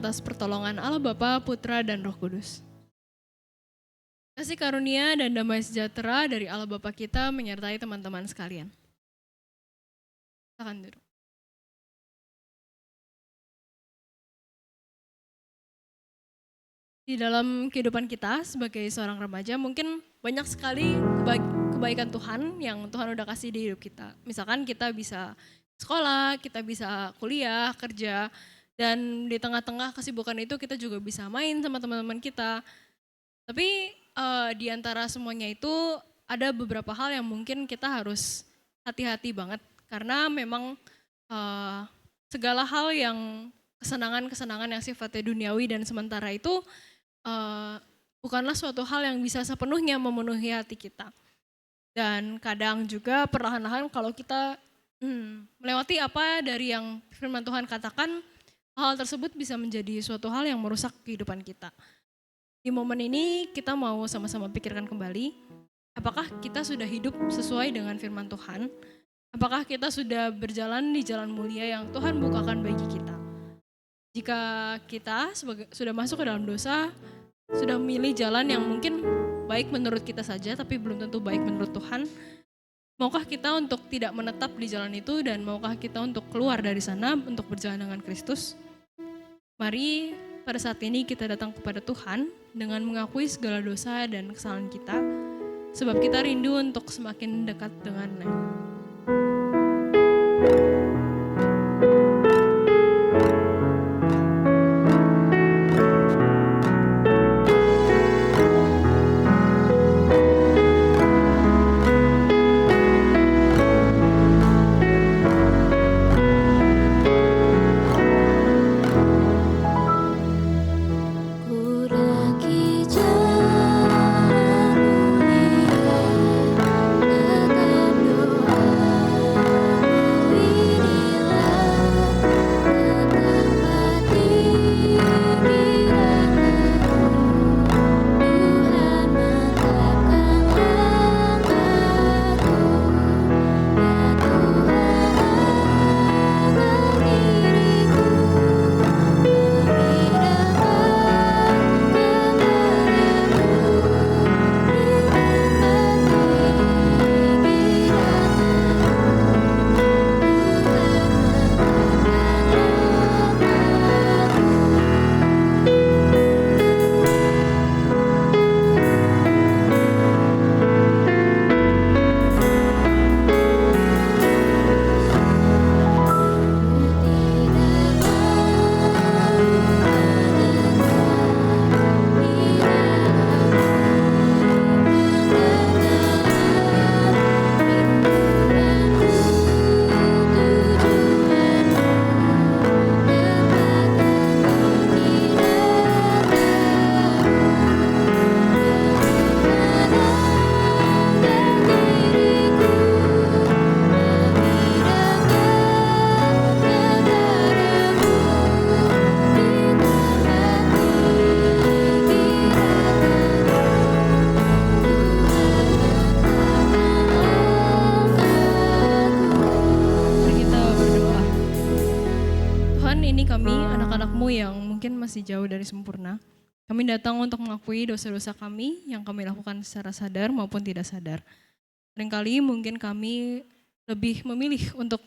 atas pertolongan Allah Bapa, Putra, dan Roh Kudus. Kasih karunia dan damai sejahtera dari Allah Bapa kita menyertai teman-teman sekalian. Silakan duduk. Di dalam kehidupan kita sebagai seorang remaja mungkin banyak sekali kebaikan Tuhan yang Tuhan udah kasih di hidup kita. Misalkan kita bisa sekolah, kita bisa kuliah, kerja, dan di tengah-tengah kesibukan itu kita juga bisa main sama teman-teman kita. Tapi di antara semuanya itu ada beberapa hal yang mungkin kita harus hati-hati banget. Karena memang segala hal yang kesenangan-kesenangan yang sifatnya duniawi dan sementara itu bukanlah suatu hal yang bisa sepenuhnya memenuhi hati kita. Dan kadang juga perlahan-lahan kalau kita melewati apa dari yang firman Tuhan katakan, hal tersebut bisa menjadi suatu hal yang merusak kehidupan kita. Di momen ini kita mau sama-sama pikirkan kembali, apakah kita sudah hidup sesuai dengan firman Tuhan? Apakah kita sudah berjalan di jalan mulia yang Tuhan bukakan bagi kita? Jika kita sudah masuk ke dalam dosa, sudah memilih jalan yang mungkin baik menurut kita saja tapi belum tentu baik menurut Tuhan, maukah kita untuk tidak menetap di jalan itu dan maukah kita untuk keluar dari sana untuk berjalan dengan Kristus? Mari pada saat ini kita datang kepada Tuhan dengan mengakui segala dosa dan kesalahan kita, sebab kita rindu untuk semakin dekat dengan-Nya. Masih jauh dari sempurna. Kami datang untuk mengakui dosa-dosa kami yang kami lakukan secara sadar maupun tidak sadar. Seringkali mungkin kami lebih memilih untuk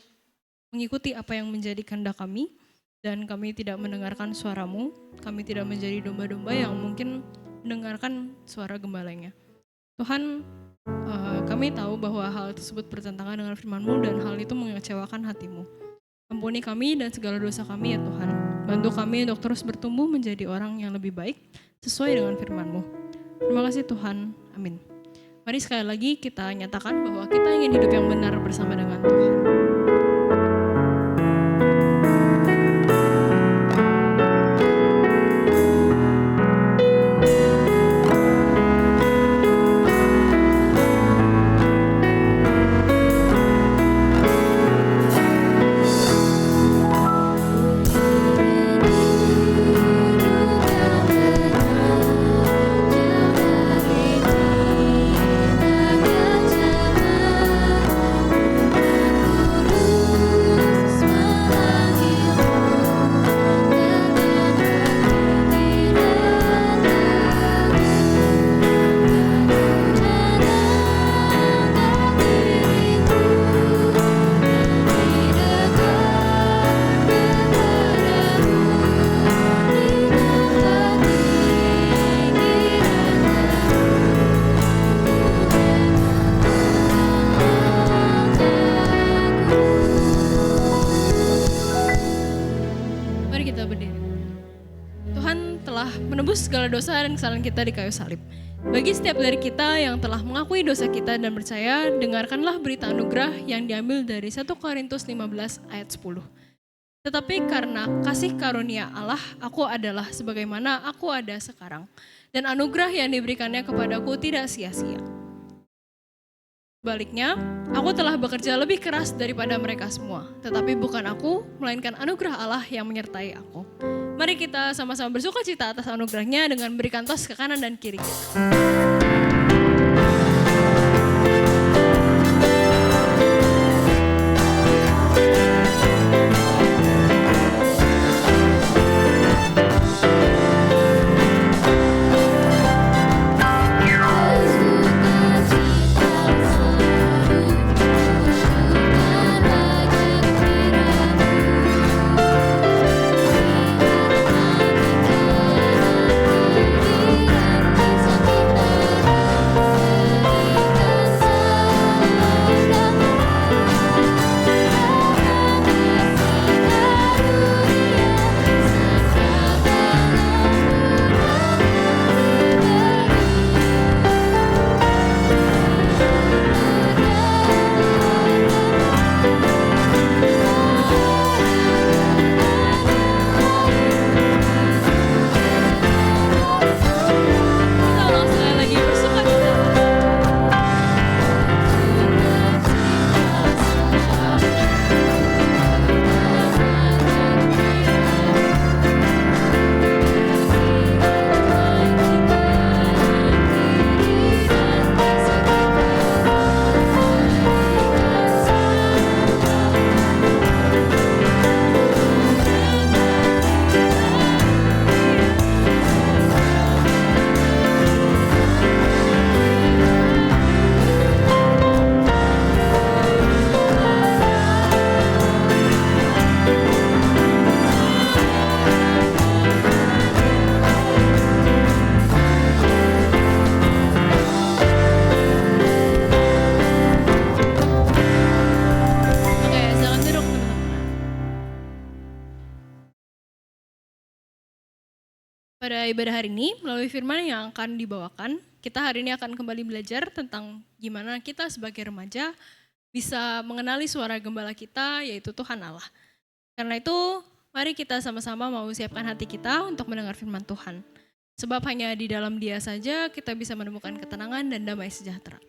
mengikuti apa yang menjadi kehendak kami dan kami tidak mendengarkan suara-Mu. Kami tidak menjadi domba-domba yang mungkin mendengarkan suara gembalanya. Tuhan, kami tahu bahwa hal tersebut bertentangan dengan firman-Mu dan hal itu mengecewakan hati-Mu. Ampuni kami dan segala dosa kami ya Tuhan. Bantu kami untuk terus bertumbuh menjadi orang yang lebih baik sesuai dengan firman-Mu. Terima kasih Tuhan. Amin. Mari sekali lagi kita nyatakan bahwa kita ingin hidup yang benar bersama dengan Tuhan. Tuhan telah menebus segala dosa dan kesalahan kita di kayu salib. Bagi setiap dari kita yang telah mengakui dosa kita dan percaya, dengarkanlah berita anugerah yang diambil dari 1 Korintus 15 ayat 10. Tetapi karena kasih karunia Allah, aku adalah sebagaimana aku ada sekarang. Dan anugerah yang diberikannya kepadaku tidak sia-sia. Sebaliknya, aku telah bekerja lebih keras daripada mereka semua. Tetapi bukan aku, melainkan anugerah Allah yang menyertai aku. Mari kita sama-sama bersuka cita atas anugerahnya dengan berikan tos ke kanan dan kiri kita. Pada ibadah hari ini, melalui firman yang akan dibawakan, kita hari ini akan kembali belajar tentang gimana kita sebagai remaja bisa mengenali suara gembala kita, yaitu Tuhan Allah. Karena itu, mari kita sama-sama mau siapkan hati kita untuk mendengar firman Tuhan. Sebab hanya di dalam Dia saja kita bisa menemukan ketenangan dan damai sejahtera.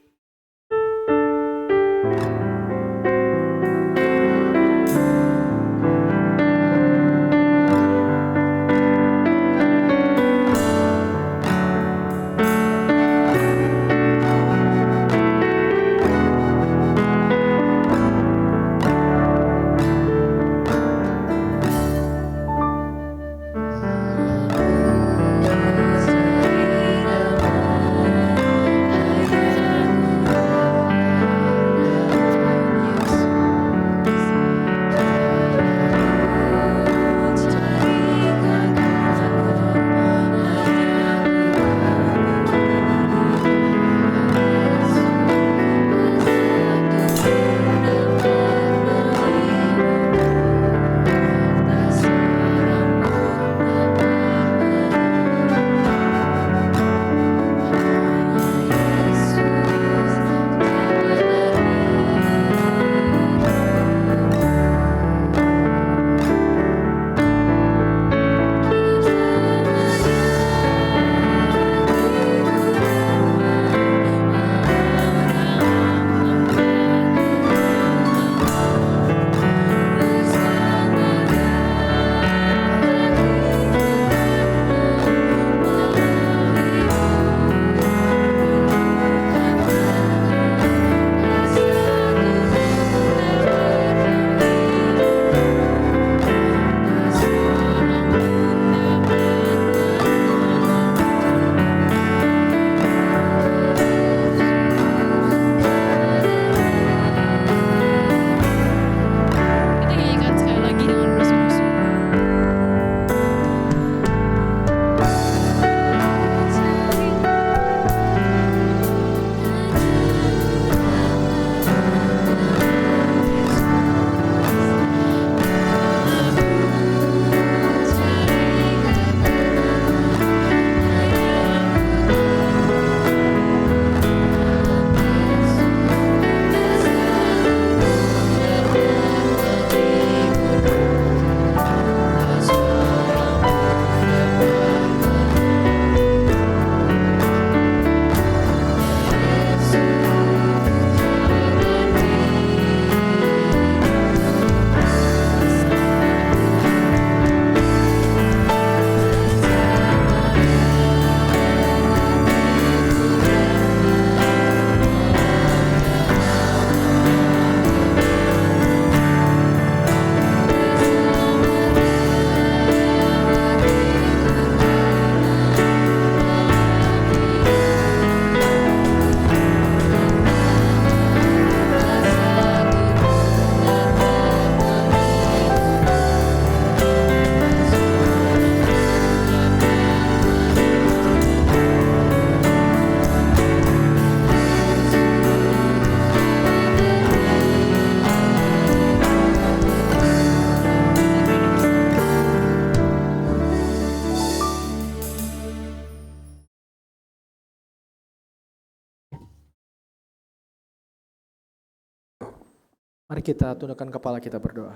Mari kita tundukkan kepala, kita berdoa.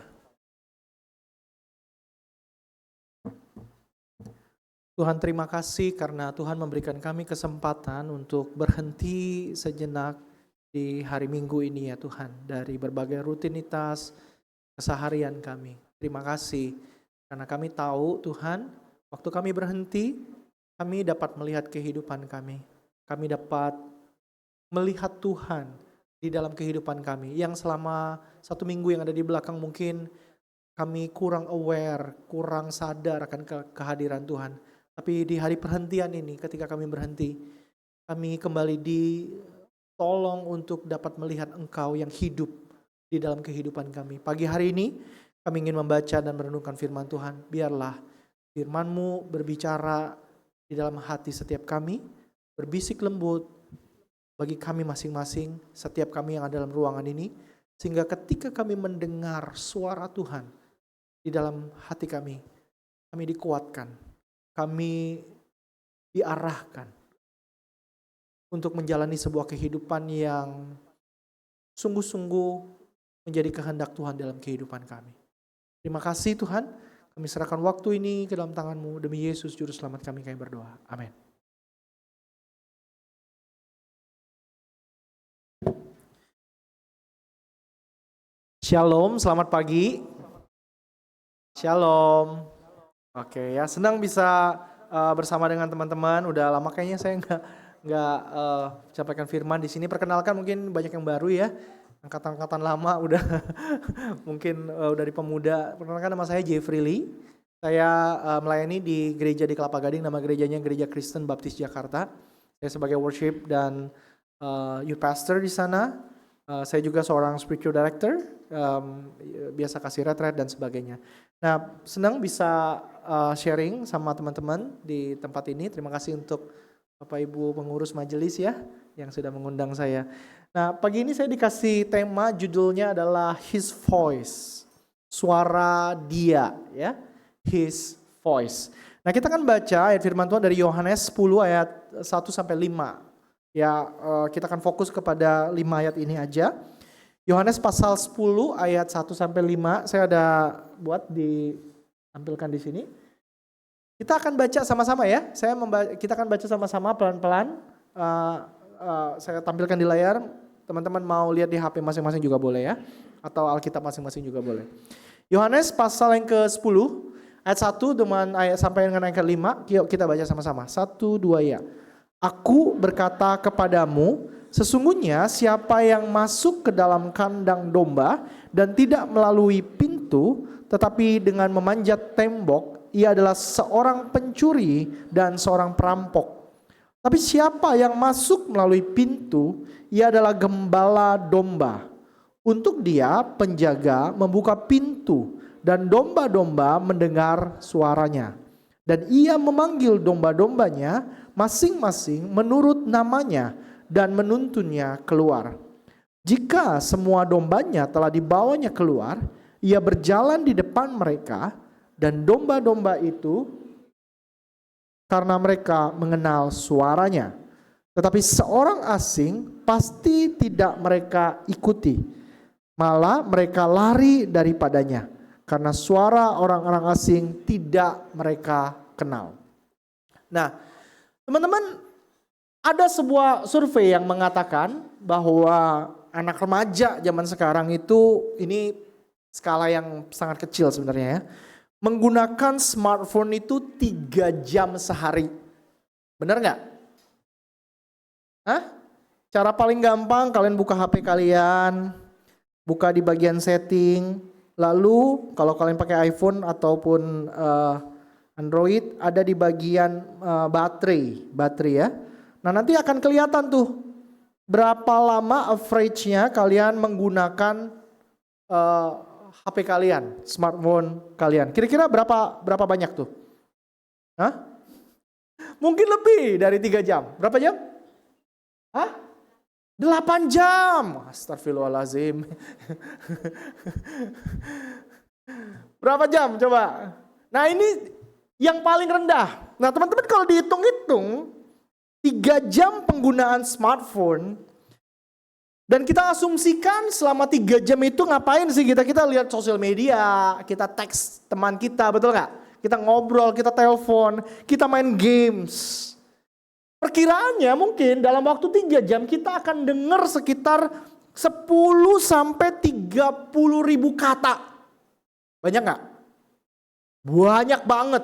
Tuhan, terima kasih karena Tuhan memberikan kami kesempatan untuk berhenti sejenak di hari Minggu ini ya Tuhan, dari berbagai rutinitas keseharian kami. Terima kasih karena kami tahu Tuhan, waktu kami berhenti, kami dapat melihat kehidupan kami. Kami dapat melihat Tuhan di dalam kehidupan kami, yang selama 1 minggu yang ada di belakang mungkin kami kurang aware, kurang sadar akan kehadiran Tuhan. Tapi di hari perhentian ini, ketika kami berhenti, kami kembali ditolong untuk dapat melihat Engkau yang hidup di dalam kehidupan kami. Pagi hari ini kami ingin membaca dan merenungkan firman Tuhan. Biarlah firman-Mu berbicara di dalam hati setiap kami, berbisik lembut bagi kami masing-masing, setiap kami yang ada dalam ruangan ini, sehingga ketika kami mendengar suara Tuhan di dalam hati kami dikuatkan, kami diarahkan untuk menjalani sebuah kehidupan yang sungguh-sungguh menjadi kehendak Tuhan dalam kehidupan kami. Terima kasih Tuhan, kami serahkan waktu ini ke dalam tangan-Mu, demi Yesus Juru Selamat kami berdoa. Amin. Shalom, selamat pagi. Shalom. Oke ya, senang bisa bersama dengan teman-teman. Udah lama kayaknya saya nggak sampaikan firman di sini. Perkenalkan, mungkin banyak yang baru ya, angkatan lama udah mungkin udah di pemuda. Perkenalkan, nama saya Jeffrey Lee. Saya melayani di gereja di Kelapa Gading, nama gerejanya Gereja Kristen Baptis Jakarta. Saya sebagai worship dan youth pastor di sana. Saya juga seorang spiritual director, biasa kasih retret dan sebagainya. Nah, senang bisa sharing sama teman-teman di tempat ini. Terima kasih untuk Bapak Ibu pengurus majelis ya, yang sudah mengundang saya. Nah, pagi ini saya dikasih tema, judulnya adalah His Voice, suara Dia ya, His Voice. Nah, kita akan baca ayat firman Tuhan dari Yohanes 10 ayat 1-5. Ya, kita akan fokus kepada 5 ayat ini aja. Yohanes pasal 10 ayat 1-5, saya ada buat ditampilkan di sini. Kita akan baca sama-sama ya. Kita akan baca sama-sama pelan-pelan. Saya tampilkan di layar. Teman-teman mau lihat di HP masing-masing juga boleh ya, atau Alkitab masing-masing juga boleh. Yohanes pasal yang ke-10 ayat 1 sampai dengan ayat ke-5. Yuk kita baca sama-sama. 1, 2 ya. Aku berkata kepadamu, sesungguhnya siapa yang masuk ke dalam kandang domba dan tidak melalui pintu, tetapi dengan memanjat tembok, ia adalah seorang pencuri dan seorang perampok. Tapi siapa yang masuk melalui pintu, ia adalah gembala domba. Untuk dia, penjaga membuka pintu dan domba-domba mendengar suaranya. Dan ia memanggil domba-dombanya masing-masing menurut namanya dan menuntunnya keluar. Jika semua dombanya telah dibawanya keluar, ia berjalan di depan mereka, dan domba-domba itu karena mereka mengenal suaranya. Tetapi seorang asing pasti tidak mereka ikuti, malah mereka lari daripadanya, karena suara orang-orang asing tidak mereka kenal. Nah, teman-teman, ada sebuah survei yang mengatakan bahwa anak remaja zaman sekarang itu, ini skala yang sangat kecil sebenarnya ya, menggunakan smartphone itu 3 jam sehari. Benar nggak? Hah? Cara paling gampang, kalian buka HP kalian, buka di bagian setting, lalu kalau kalian pakai iPhone ataupun Android, ada di bagian baterai ya. Nah, nanti akan kelihatan tuh berapa lama average-nya kalian menggunakan HP kalian, smartphone kalian. Kira-kira berapa banyak tuh? Hah? Mungkin lebih dari 3 jam. Berapa jam? Hah? 8 jam. Astagfirullahaladzim. Berapa jam coba? Nah, ini yang paling rendah. Nah, teman-teman kalau dihitung-hitung 3 jam penggunaan smartphone Dan kita asumsikan selama 3 jam itu ngapain sih kita? Kita lihat sosial media, kita teks teman kita, betul nggak? Kita ngobrol, kita telepon, kita main games. Perkiraannya mungkin dalam waktu 3 jam kita akan dengar sekitar 10 sampai 30 ribu kata. Banyak nggak? Banyak banget.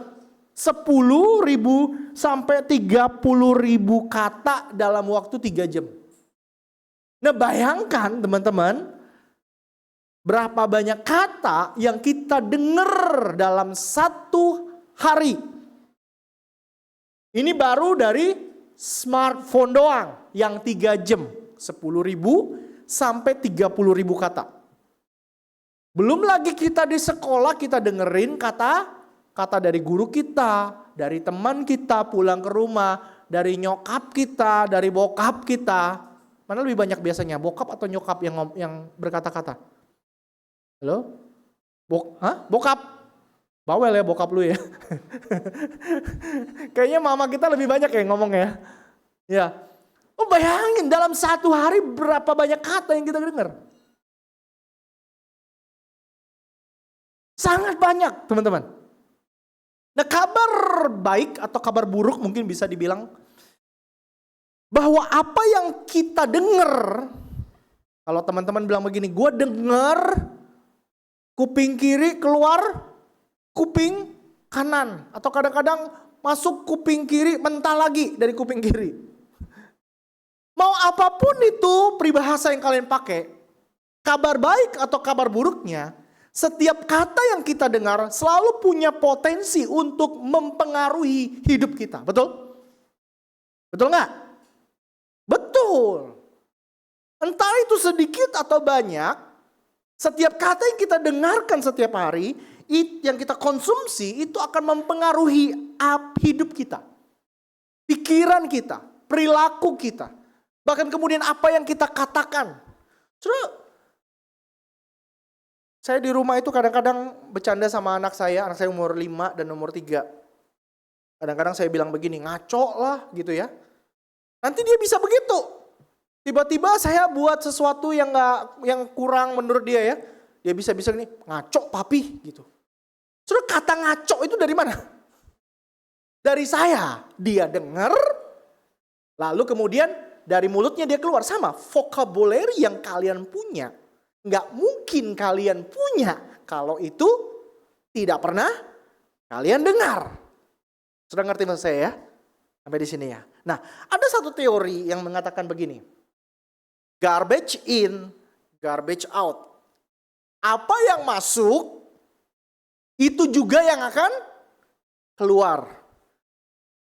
10 ribu sampai 30 ribu kata dalam waktu 3 jam. Nah bayangkan teman-teman, berapa banyak kata yang kita dengar dalam satu hari. Ini baru dari smartphone doang yang 3 jam. 10 ribu sampai 30 ribu kata. Belum lagi kita di sekolah kita dengerin kata dari guru kita, dari teman kita pulang ke rumah, dari nyokap kita, dari bokap kita. Mana lebih banyak biasanya, bokap atau nyokap yang berkata-kata? Halo? Bokap? Bawel ya bokap lu ya. Kayaknya mama kita lebih banyak ya ngomong ya. Ya. Oh bayangin dalam satu hari berapa banyak kata yang kita dengar. Sangat banyak teman-teman. Nah kabar baik atau kabar buruk mungkin bisa dibilang bahwa apa yang kita dengar, kalau teman-teman bilang begini, gue dengar kuping kiri keluar kuping kanan. Atau kadang-kadang masuk kuping kiri mental lagi dari kuping kiri. Mau apapun itu peribahasa yang kalian pakai, kabar baik atau kabar buruknya, setiap kata yang kita dengar selalu punya potensi untuk mempengaruhi hidup kita. Betul? Betul nggak? Betul. Entah itu sedikit atau banyak, setiap kata yang kita dengarkan setiap hari, yang kita konsumsi itu akan mempengaruhi hidup kita. Pikiran kita, perilaku kita. Bahkan kemudian apa yang kita katakan. Saya di rumah itu kadang-kadang bercanda sama anak saya umur 5 dan umur 3. Kadang-kadang saya bilang begini, ngaco lah gitu ya. Nanti dia bisa begitu. Tiba-tiba saya buat sesuatu yang kurang menurut dia ya. Dia bisa gini, ngaco papi gitu. Terus kata ngaco itu dari mana? Dari saya. Dia dengar, lalu kemudian dari mulutnya dia keluar. Sama, vocabulary yang kalian punya. Nggak mungkin kalian punya kalau itu tidak pernah kalian dengar. Sudah ngerti maksud saya ya? Sampai di sini ya. Nah, ada satu teori yang mengatakan begini. Garbage in, garbage out. Apa yang masuk, itu juga yang akan keluar.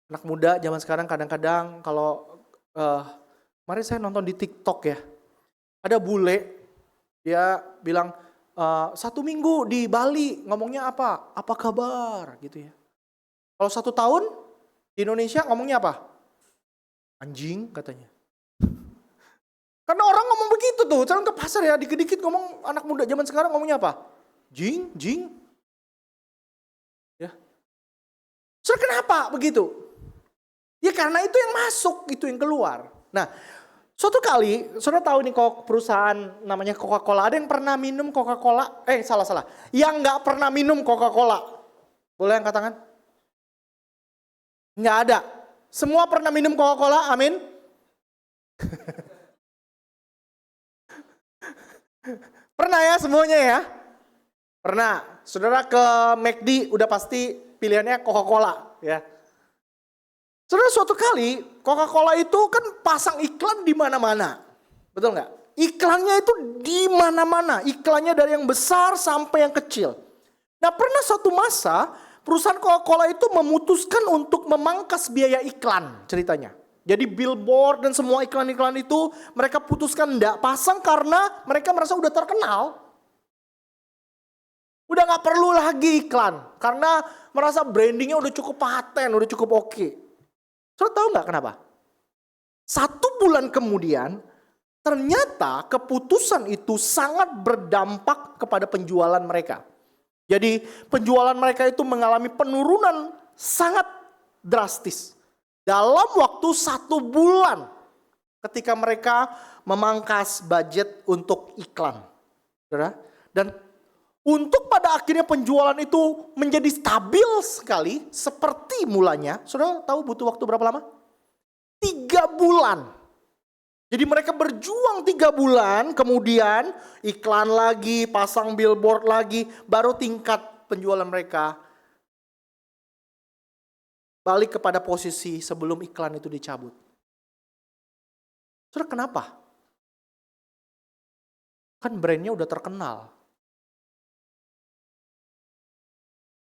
Anak muda zaman sekarang kadang-kadang kalau, kemarin saya nonton di TikTok ya. Ada bule, dia bilang, 1 minggu di Bali ngomongnya apa? Apa kabar gitu ya. Kalau 1 tahun di Indonesia ngomongnya apa? Anjing katanya. Karena orang ngomong begitu tuh, sekarang ke pasar ya, dikit-dikit ngomong anak muda zaman sekarang ngomongnya apa? Jing. Ya. So kenapa begitu? Ya karena itu yang masuk, itu yang keluar. Nah, suatu kali, saudara tahu nih kok perusahaan namanya Coca-Cola, ada yang pernah minum Coca-Cola? Salah. Yang nggak pernah minum Coca-Cola. Boleh angkat tangan? Nggak ada. Semua pernah minum Coca-Cola, amin. Pernah ya semuanya ya? Pernah. Saudara ke McD udah pasti pilihannya Coca-Cola ya. Saudara suatu kali Coca-Cola itu kan pasang iklan di mana-mana. Betul nggak? Iklannya itu di mana-mana. Iklannya dari yang besar sampai yang kecil. Nah pernah suatu masa perusahaan Coca-Cola itu memutuskan untuk memangkas biaya iklan ceritanya. Jadi billboard dan semua iklan-iklan itu mereka putuskan enggak pasang karena mereka merasa udah terkenal. Udah gak perlu lagi iklan. Karena merasa brandingnya udah cukup paten, udah cukup oke. Saudara tahu gak kenapa? 1 bulan kemudian ternyata keputusan itu sangat berdampak kepada penjualan mereka. Jadi penjualan mereka itu mengalami penurunan sangat drastis. Dalam waktu 1 bulan. ketika mereka memangkas budget untuk iklan. Saudara. Dan untuk pada akhirnya penjualan itu menjadi stabil sekali seperti mulanya. Saudara tahu butuh waktu berapa lama? 3 bulan. Jadi mereka berjuang 3 bulan, kemudian iklan lagi, pasang billboard lagi, baru tingkat penjualan mereka balik kepada posisi sebelum iklan itu dicabut. Saudara kenapa? Kan brandnya udah terkenal.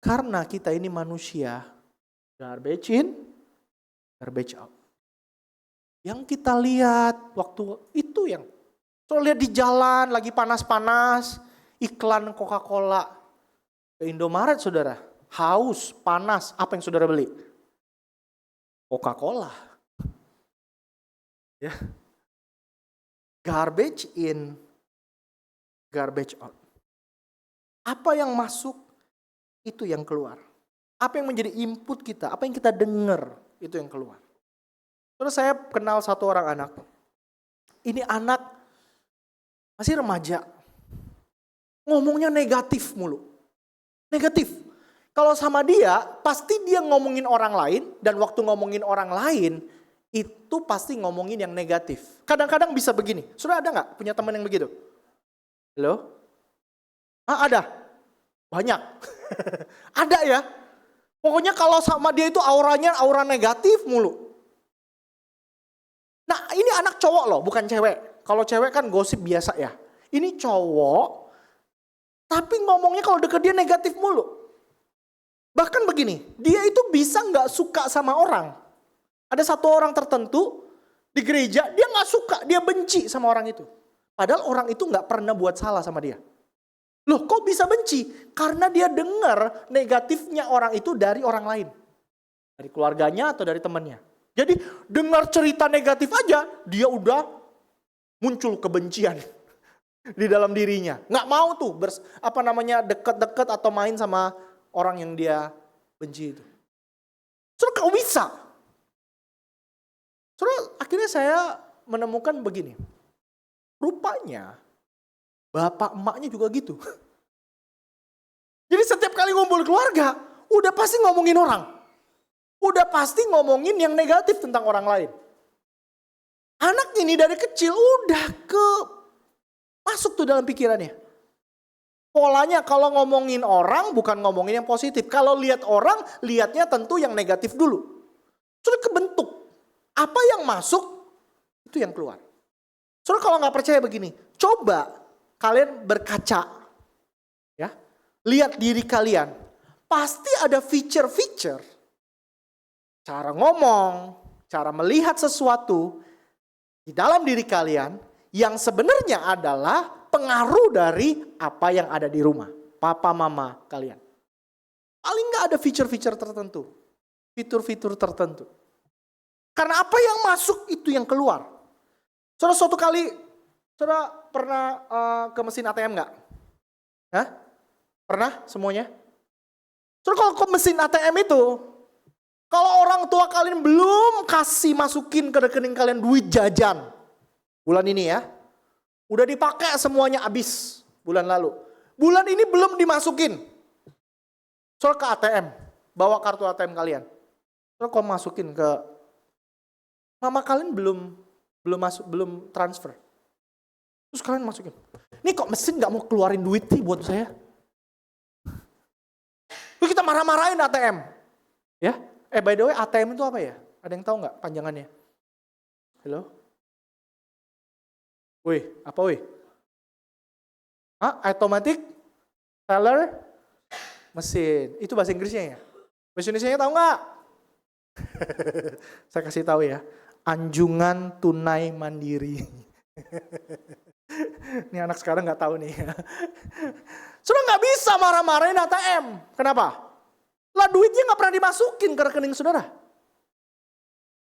Karena kita ini manusia, garbage in, garbage out. Yang kita lihat waktu itu yang lihat di jalan lagi panas-panas, iklan Coca-Cola ke Indomaret saudara, haus, panas, apa yang saudara beli? Coca-Cola. Ya. Garbage in, garbage out. Apa yang masuk, itu yang keluar. Apa yang menjadi input kita, apa yang kita dengar, itu yang keluar. Terus saya kenal satu orang anak. Ini anak masih remaja. Ngomongnya negatif mulu. Negatif. Kalau sama dia, pasti dia ngomongin orang lain. Dan waktu ngomongin orang lain, itu pasti ngomongin yang negatif. Kadang-kadang bisa begini. Sudah ada gak punya teman yang begitu? Halo? Ada? Banyak. Ada ya? Pokoknya kalau sama dia itu auranya aura negatif mulu. Nah ini anak cowok loh, bukan cewek. Kalau cewek kan gosip biasa ya. Ini cowok, tapi ngomongnya kalau deket dia negatif mulu. Bahkan begini, dia itu bisa gak suka sama orang. Ada satu orang tertentu di gereja, dia gak suka, dia benci sama orang itu. Padahal orang itu gak pernah buat salah sama dia. Loh kok bisa benci? Karena dia dengar negatifnya orang itu dari orang lain. Dari keluarganya atau dari temannya. Jadi dengar cerita negatif aja, dia udah muncul kebencian di dalam dirinya. Nggak mau tuh deket-deket atau main sama orang yang dia benci itu. Terus kok bisa? Terus akhirnya saya menemukan begini. Rupanya bapak emaknya juga gitu. Jadi setiap kali ngumpul keluarga, udah pasti ngomongin orang. Udah pasti ngomongin yang negatif tentang orang lain. Anak ini dari kecil udah masuk tuh dalam pikirannya. Polanya kalau ngomongin orang bukan ngomongin yang positif. Kalau lihat orang, lihatnya tentu yang negatif dulu. Sudah kebentuk. Apa yang masuk, itu yang keluar. Soalnya kalau nggak percaya begini, coba kalian berkaca. Ya, lihat diri kalian. Pasti ada feature-feature. Cara ngomong, cara melihat sesuatu di dalam diri kalian yang sebenarnya adalah pengaruh dari apa yang ada di rumah. Papa, mama kalian. Paling nggak ada feature-feature tertentu. Fitur-fitur tertentu. Karena apa yang masuk itu yang keluar. Saudara suatu kali, saudara pernah ke mesin ATM nggak? Hah? Pernah semuanya? Saudara kalau ke mesin ATM itu, kalau orang tua kalian belum kasih masukin ke rekening kalian duit jajan bulan ini ya, udah dipakai semuanya habis bulan lalu. Bulan ini belum dimasukin. Soal ke ATM, bawa kartu ATM kalian. Terus kau masukin ke mama kalian belum transfer. Terus kalian masukin. Nih kok mesin nggak mau keluarin duit sih buat saya? Terus kita marah-marahin ATM, ya? By the way, ATM itu apa ya? Ada yang tahu nggak panjangannya? Halo? Wih, apa wih? Automatic teller mesin. Itu bahasa Inggrisnya ya? Bahasa Indonesianya tahu nggak? Saya kasih tahu ya. Anjungan tunai mandiri. Ini anak sekarang nggak tahu nih. Sudah nggak bisa marah-marahin ATM. Kenapa? Lah duitnya nggak pernah dimasukin ke rekening saudara.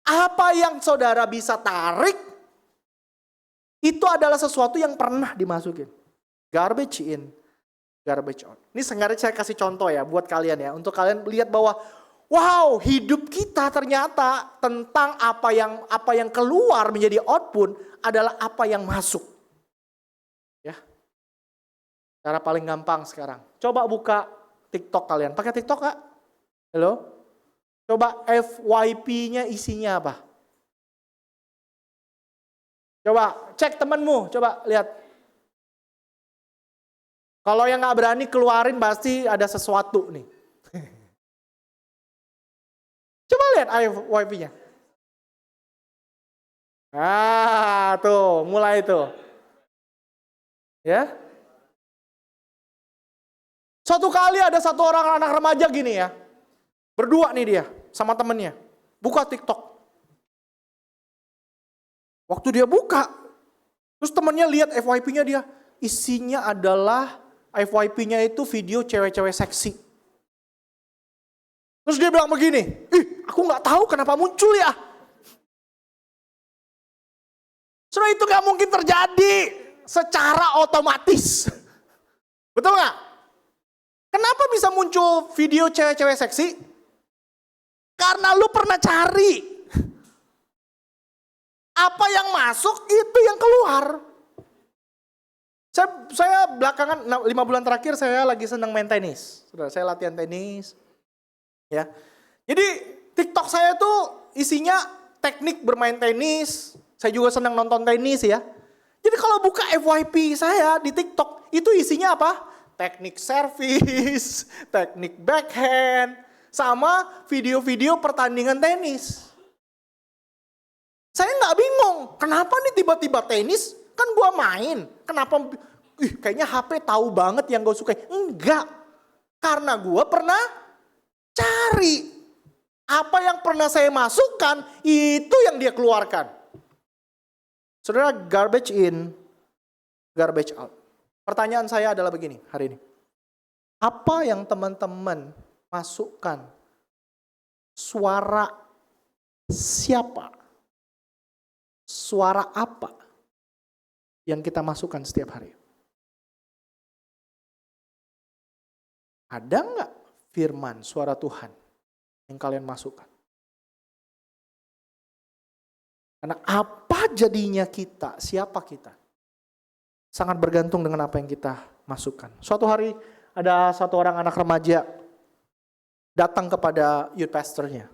Apa yang saudara bisa tarik, itu adalah sesuatu yang pernah dimasukin. Garbage in, garbage out. Ini sengaja saya kasih contoh ya buat kalian ya. Untuk kalian lihat bahwa, wow, hidup kita ternyata tentang apa yang keluar menjadi output adalah apa yang masuk. Ya. Cara paling gampang sekarang. Coba buka TikTok kalian. Pakai TikTok Kak? Halo? Coba FYP-nya isinya apa? Coba cek temenmu, coba lihat. Kalau yang gak berani keluarin pasti ada sesuatu nih. Coba lihat FYP-nya. Ah, tuh, mulai tuh. Ya. Suatu kali ada satu orang anak remaja gini ya. Berdua nih dia sama temennya. Buka TikTok. Waktu dia buka, terus temennya lihat FYP-nya dia. Isinya adalah FYP-nya itu video cewek-cewek seksi. Terus dia bilang begini, aku gak tahu kenapa muncul ya. Soalnya itu gak mungkin terjadi secara otomatis. Betul gak? Kenapa bisa muncul video cewek-cewek seksi? Karena lu pernah cari. Apa yang masuk itu yang keluar. Saya belakangan 5 bulan terakhir saya lagi senang main tenis. Saudara, saya latihan tenis. Ya. Jadi TikTok saya tuh isinya teknik bermain tenis. Saya juga senang nonton tenis ya. Jadi kalau buka FYP saya di TikTok itu isinya apa? Teknik servis, teknik backhand, sama video-video pertandingan tenis. Saya nggak bingung, kenapa nih tiba-tiba tenis? Kan gua main, kenapa? Kayaknya HP tahu banget yang gue suka. Enggak, karena gua pernah cari. Apa yang pernah saya masukkan, itu yang dia keluarkan. Saudara, garbage in, garbage out. Pertanyaan saya adalah begini hari ini. Apa yang teman-teman masukkan? Suara siapa? Suara apa yang kita masukkan setiap hari? Ada nggak firman suara Tuhan yang kalian masukkan? Karena apa jadinya kita, siapa kita? Sangat bergantung dengan apa yang kita masukkan. Suatu hari ada satu orang anak remaja datang kepada youth pastornya.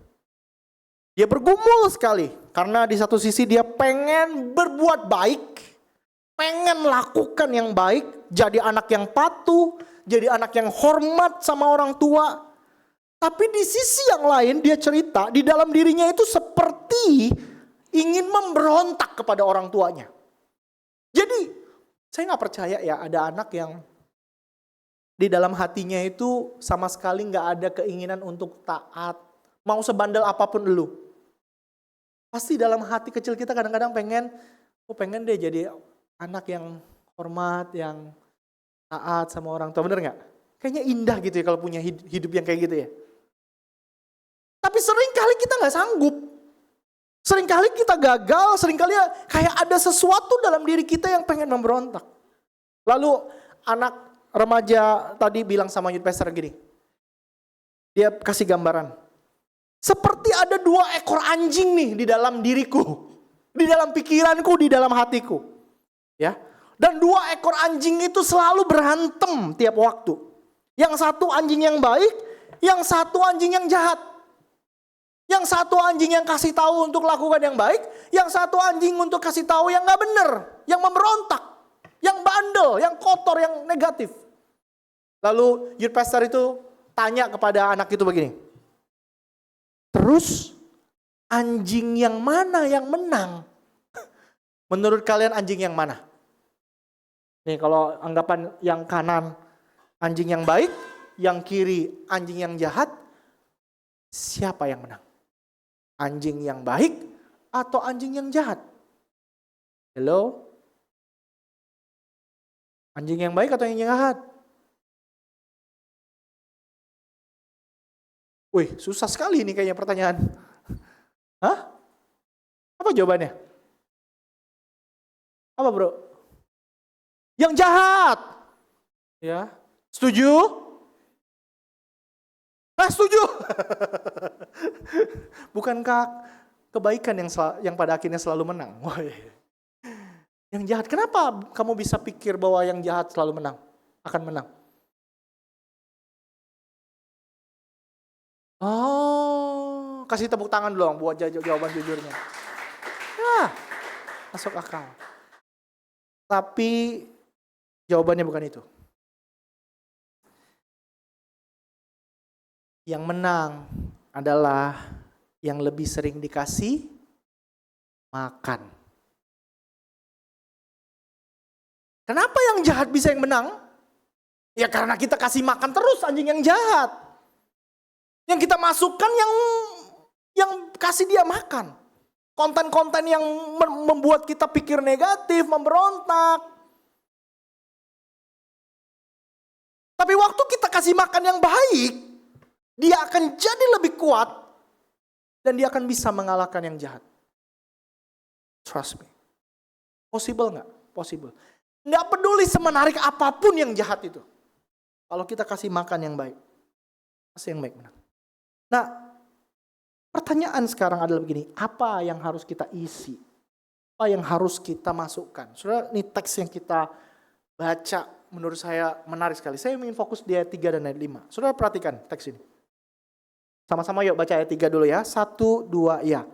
Dia bergumul sekali karena di satu sisi dia pengen berbuat baik, pengen melakukan yang baik, jadi anak yang patuh, jadi anak yang hormat sama orang tua. Tapi di sisi yang lain dia cerita di dalam dirinya itu seperti ingin memberontak kepada orang tuanya. Jadi saya gak percaya ya ada anak yang di dalam hatinya itu sama sekali gak ada keinginan untuk taat. Mau sebandel apapun lu. Pasti dalam hati kecil kita kadang-kadang pengen deh jadi anak yang hormat, yang taat sama orang tua. Bener gak? Kayaknya indah gitu ya kalau punya hidup yang kayak gitu ya. Tapi seringkali kita gak sanggup. Seringkali kita gagal, seringkali kayak ada sesuatu dalam diri kita yang pengen memberontak. Lalu anak remaja tadi bilang sama youth pastor gini. Dia kasih gambaran. Seperti ada 2 ekor anjing nih di dalam diriku. Di dalam pikiranku, di dalam hatiku. Ya. Dan 2 ekor anjing itu selalu berantem tiap waktu. Yang satu anjing yang baik, yang satu anjing yang jahat. Yang satu anjing yang kasih tahu untuk lakukan yang baik, yang satu anjing untuk kasih tahu yang gak benar, yang memberontak, yang bandel, yang kotor, yang negatif. Lalu youth pastor itu tanya kepada anak itu begini. Terus anjing yang mana yang menang? Menurut kalian anjing yang mana? Nih kalau anggapan yang kanan anjing yang baik, yang kiri anjing yang jahat, siapa yang menang? Anjing yang baik atau anjing yang jahat? Hello? Anjing yang baik atau anjing yang jahat? Wih, susah sekali ini kayaknya pertanyaan. Hah? Apa jawabannya? Apa bro? Yang jahat. Ya, setuju? Setuju. Bukankah kebaikan yang pada akhirnya selalu menang? Yang jahat, kenapa kamu bisa pikir bahwa yang jahat selalu menang? Akan menang. Oh, kasih tepuk tangan dong buat jawaban jujurnya. Ya, masuk akal. Tapi jawabannya bukan itu. Yang menang adalah yang lebih sering dikasih makan. Kenapa yang jahat bisa yang menang? Ya karena kita kasih makan terus anjing yang jahat. Yang kita masukkan yang kasih dia makan. Konten-konten yang membuat kita pikir negatif, memberontak. Tapi waktu kita kasih makan yang baik, dia akan jadi lebih kuat dan dia akan bisa mengalahkan yang jahat. Trust me. Possible nggak? Possible. Nggak peduli semenarik apapun yang jahat itu. Kalau kita kasih makan yang baik, kasih yang baik menang. Nah, pertanyaan sekarang adalah begini, apa yang harus kita isi? Apa yang harus kita masukkan? Saudara, ini teks yang kita baca menurut saya menarik sekali. Saya ingin fokus di ayat 3 dan ayat 5. Saudara perhatikan teks ini. Sama-sama yuk baca ayat 3 dulu ya. 1, 2, ya.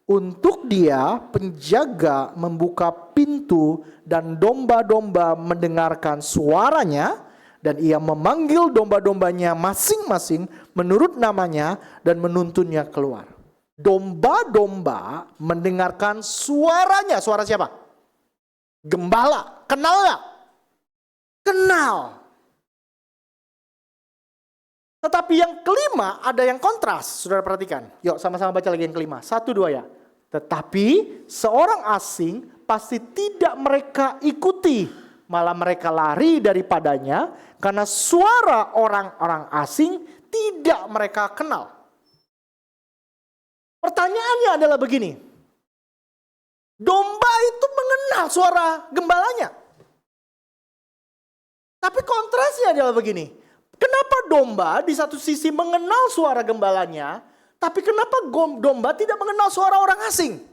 Untuk dia penjaga membuka pintu dan domba-domba mendengarkan suaranya. Dan ia memanggil domba-dombanya masing-masing menurut namanya dan menuntunnya keluar. Domba-domba mendengarkan suaranya. Suara siapa? Gembala. Kenal gak? Kenal. Tetapi yang kelima ada yang kontras. Saudara perhatikan. Yuk sama-sama baca lagi yang kelima. 1, 2 ya. Tetapi seorang asing pasti tidak mereka ikuti. Malah mereka lari daripadanya karena suara orang-orang asing tidak mereka kenal. Pertanyaannya adalah begini. Domba itu mengenal suara gembalanya. Tapi kontrasnya adalah begini. Kenapa domba di satu sisi mengenal suara gembalanya, tapi kenapa domba tidak mengenal suara orang asing?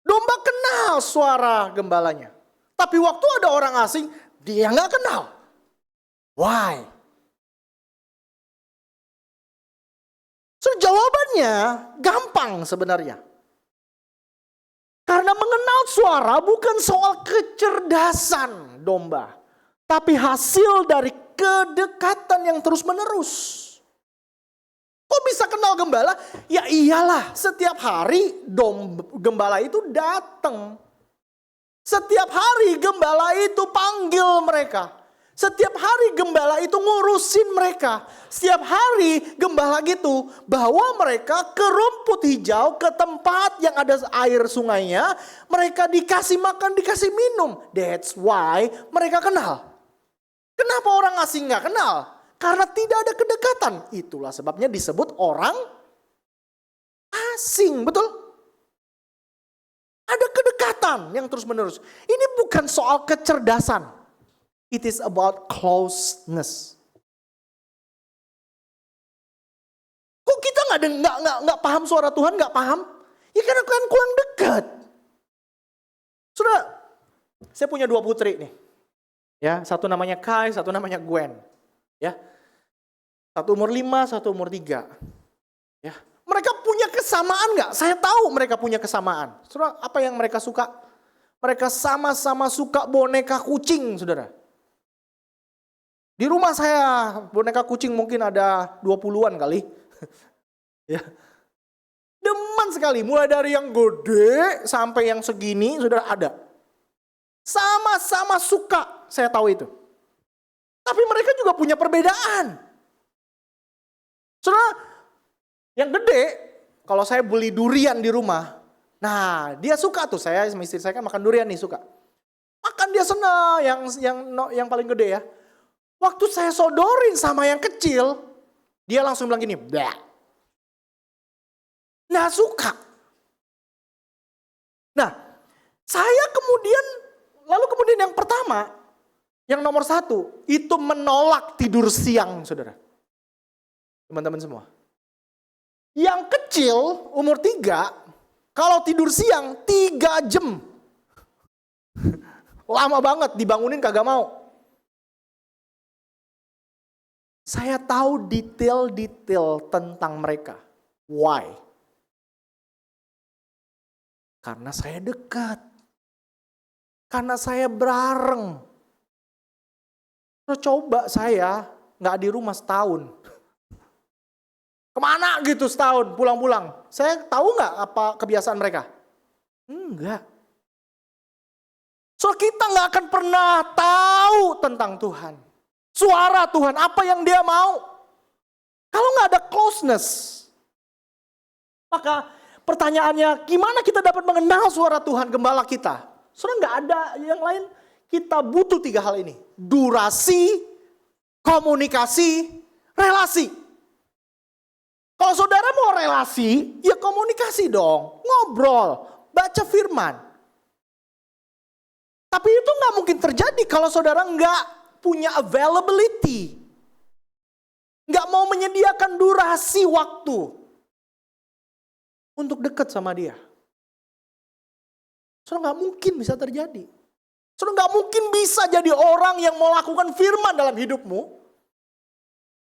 Domba kenal suara gembalanya. Tapi waktu ada orang asing, dia nggak kenal. Why? So, jawabannya gampang sebenarnya. Karena mengenal suara bukan soal kecerdasan domba. Tapi hasil dari kedekatan yang terus menerus. Kok bisa kenal gembala? Ya iyalah, setiap hari gembala itu datang. Setiap hari gembala itu panggil mereka. Setiap hari gembala itu ngurusin mereka. Setiap hari gembala gitu bawa mereka ke rumput hijau, ke tempat yang ada air sungainya. Mereka dikasih makan, dikasih minum. That's why mereka kenal. Kenapa orang asing gak kenal? Karena tidak ada kedekatan. Itulah sebabnya disebut orang asing. Betul? Ada kedekatan yang terus menerus. Ini bukan soal kecerdasan. It is about closeness. Kok kita nggak paham suara Tuhan, nggak paham? Ya karena kan kurang dekat. Sudah, saya punya 2 putri nih. Ya, satu namanya Kai, satu namanya Gwen. Ya, satu umur 5, satu umur 3. Ya, mereka punya kesamaan nggak? Saya tahu mereka punya kesamaan. Saudara, apa yang mereka suka? Mereka sama-sama suka boneka kucing, saudara. Di rumah saya boneka kucing mungkin ada 20-an kali. Ya. Demen sekali, mulai dari yang gede sampai yang segini sudah ada. Sama-sama suka, saya tahu itu. Tapi mereka juga punya perbedaan. Saudara, yang gede, kalau saya beli durian di rumah, nah dia suka tuh, saya sama istri saya kan makan durian nih, suka. Makan dia senang, yang paling gede ya. Waktu saya sodorin sama yang kecil, dia langsung bilang gini, "Bleh." Nah suka. Nah, saya kemudian yang pertama, Yang nomor satu, itu menolak tidur siang, saudara. Teman-teman semua. Yang kecil, umur 3, kalau tidur siang 3 jam. Lama banget, dibangunin kagak mau. Saya tahu detail-detail tentang mereka. Why? Karena saya dekat. Karena saya bareng. Coba saya nggak di rumah setahun. Kemana gitu setahun pulang-pulang. Saya tahu nggak apa kebiasaan mereka? Enggak. So kita nggak akan pernah tahu tentang Tuhan. Suara Tuhan, apa yang dia mau. Kalau nggak ada closeness. Maka pertanyaannya, gimana kita dapat mengenal suara Tuhan gembala kita? Saudara nggak ada yang lain. Kita butuh 3 hal ini. Durasi, komunikasi, relasi. Kalau saudara mau relasi, ya komunikasi dong. Ngobrol, baca firman. Tapi itu nggak mungkin terjadi kalau saudara nggak punya availability. Nggak mau menyediakan durasi waktu untuk dekat sama dia. Saudara nggak mungkin bisa terjadi. Saudara nggak mungkin bisa jadi orang yang mau lakukan firman dalam hidupmu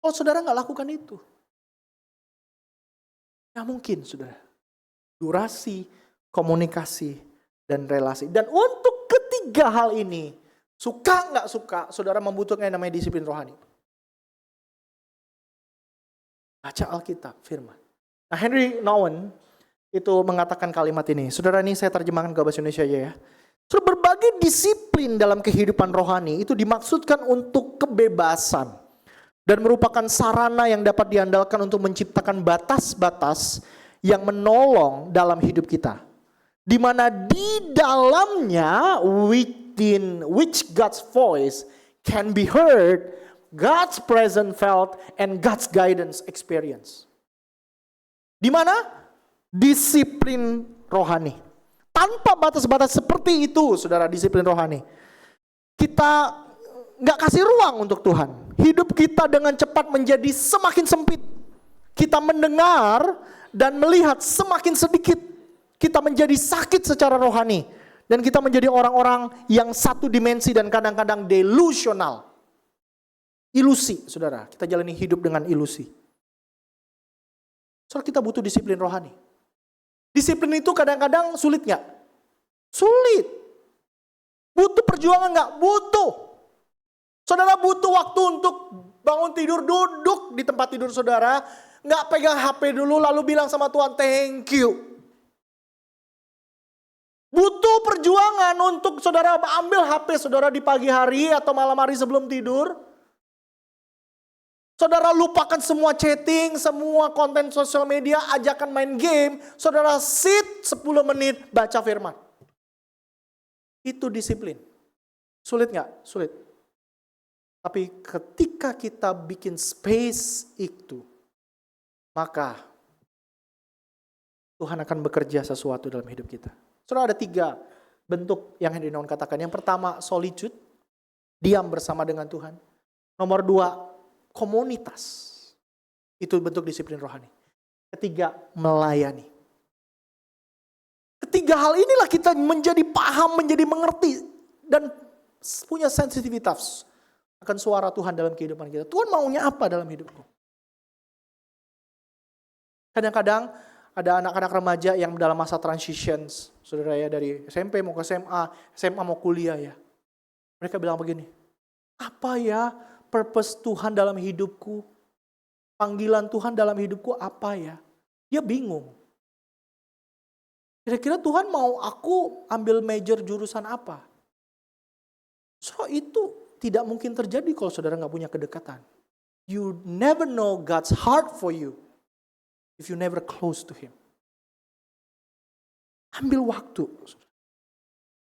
kalau saudara nggak lakukan itu. Nggak mungkin, saudara. Durasi, komunikasi, dan relasi. Dan untuk ketiga hal ini, suka nggak suka, saudara membutuhkan yang namanya disiplin rohani. Baca Alkitab, firman. Nah, Henry Nouwen itu mengatakan kalimat ini. Saudara, ini saya terjemahkan ke bahasa Indonesia aja ya. Saudara, berbagai disiplin dalam kehidupan rohani itu dimaksudkan untuk kebebasan dan merupakan sarana yang dapat diandalkan untuk menciptakan batas-batas yang menolong dalam hidup kita. Di mana di dalamnya, within which God's voice can be heard, God's presence felt, and God's guidance experienced. Di mana? Disiplin rohani. Tanpa batas-batas seperti itu, saudara, disiplin rohani. Kita nggak kasih ruang untuk Tuhan. Hidup kita dengan cepat menjadi semakin sempit. Kita mendengar dan melihat semakin sedikit. Kita menjadi sakit secara rohani. Dan kita menjadi orang-orang yang satu dimensi dan kadang-kadang delusional. Ilusi, saudara. Kita jalani hidup dengan ilusi. Soalnya kita butuh disiplin rohani. Disiplin itu kadang-kadang sulit nggak? Sulit. Butuh perjuangan nggak? Butuh. Saudara butuh waktu untuk bangun tidur, duduk di tempat tidur saudara. Nggak pegang HP dulu lalu bilang sama Tuhan, thank you. Butuh perjuangan untuk saudara ambil HP saudara di pagi hari atau malam hari sebelum tidur. Saudara lupakan semua chatting, semua konten sosial media, ajakan main game. Saudara sit 10 menit baca firman. Itu disiplin. Sulit nggak? Sulit. Tapi ketika kita bikin space itu, maka Tuhan akan bekerja sesuatu dalam hidup kita. Saudara, ada 3 bentuk yang Henry Nouwen katakan. Yang pertama, solitude. Diam bersama dengan Tuhan. Nomor 2, komunitas. Itu bentuk disiplin rohani. Ketiga, melayani. Ketiga hal inilah kita menjadi paham, menjadi mengerti. Dan punya sensitivitas akan suara Tuhan dalam kehidupan kita. Tuhan maunya apa dalam hidupku? Kadang-kadang ada anak-anak remaja yang dalam masa transitions. Saudara ya, dari SMP mau ke SMA, SMA mau kuliah ya. Mereka bilang begini, apa ya purpose Tuhan dalam hidupku? Panggilan Tuhan dalam hidupku apa ya? Dia bingung. Kira-kira Tuhan mau aku ambil major jurusan apa? So itu tidak mungkin terjadi kalau saudara gak punya kedekatan. You never know God's heart for you if you never close to Him. Ambil waktu.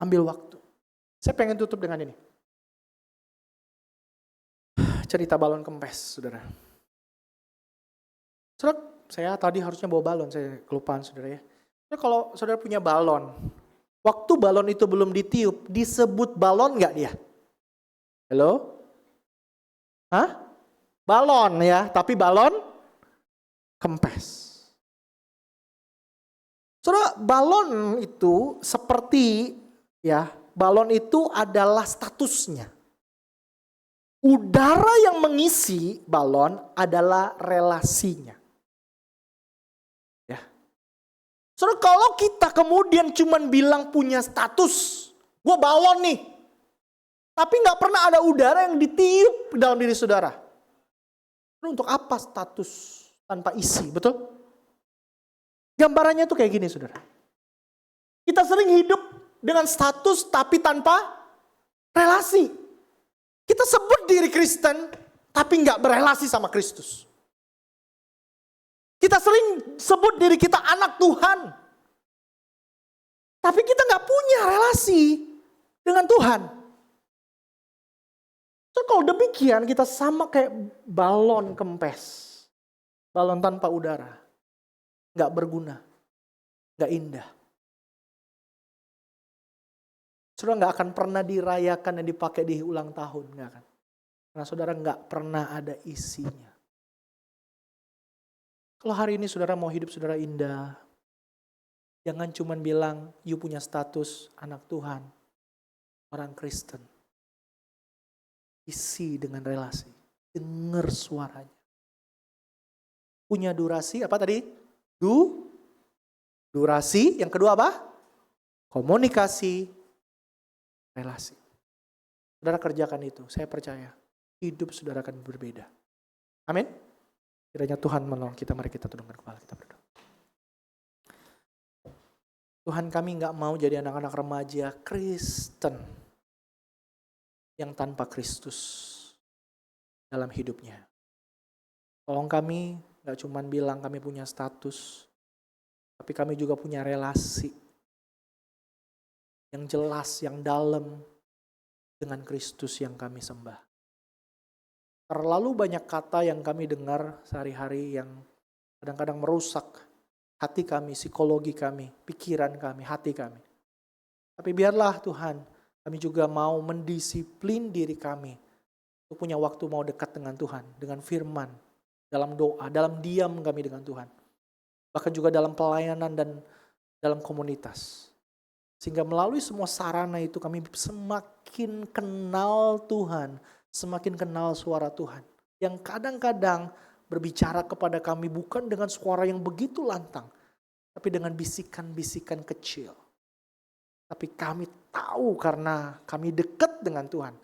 Ambil waktu. Saya pengen tutup dengan ini. Cerita balon kempes, saudara. Saudara, saya tadi harusnya bawa balon, saya kelupaan, saudara ya. Saudara, kalau saudara punya balon, waktu balon itu belum ditiup, disebut balon nggak dia? Halo? Hah? Balon ya, tapi balon kempes. Saudara, balon itu seperti ya, balon itu adalah statusnya. Udara yang mengisi balon adalah relasinya. Ya. Saudara, kalau kita kemudian cuman bilang punya status, gue balon nih. Tapi gak pernah ada udara yang ditiup dalam diri saudara. Untuk apa status tanpa isi, betul? Gambarannya tuh kayak gini saudara. Kita sering hidup dengan status tapi tanpa relasi. Kita sebut diri Kristen tapi gak berelasi sama Kristus. Kita sering sebut diri kita anak Tuhan. Tapi kita gak punya relasi dengan Tuhan. So, kalau demikian kita sama kayak balon kempes. Balon tanpa udara. Gak berguna. Gak indah. Saudara gak akan pernah dirayakan dan dipakai di ulang tahun. Gak akan. Karena saudara gak pernah ada isinya. Kalau hari ini saudara mau hidup saudara indah. Jangan cuma bilang you punya status anak Tuhan. Orang Kristen. Isi dengan relasi. Dengar suaranya. Punya durasi apa tadi? Durasi. Yang kedua apa? Komunikasi. Relasi. Saudara kerjakan itu. Saya percaya. Hidup saudara akan berbeda. Amin. Kiranya Tuhan menolong kita. Mari kita tundukkan kepala kita berdoa. Tuhan, kami gak mau jadi anak-anak remaja Kristen. Yang tanpa Kristus. Dalam hidupnya. Tolong kami gak cuma bilang kami punya status. Tapi kami juga punya relasi. Yang jelas, yang dalam. Dengan Kristus yang kami sembah. Terlalu banyak kata yang kami dengar sehari-hari yang kadang-kadang merusak hati kami, psikologi kami, pikiran kami, hati kami. Tapi biarlah Tuhan, kami juga mau mendisiplin diri kami untuk punya waktu mau dekat dengan Tuhan, dengan firman, dalam doa, dalam diam kami dengan Tuhan. Bahkan juga dalam pelayanan dan dalam komunitas. Sehingga melalui semua sarana itu kami semakin kenal Tuhan, semakin kenal suara Tuhan. Yang kadang-kadang berbicara kepada kami bukan dengan suara yang begitu lantang, tapi dengan bisikan-bisikan kecil. Tapi kami tahu karena kami dekat dengan Tuhan.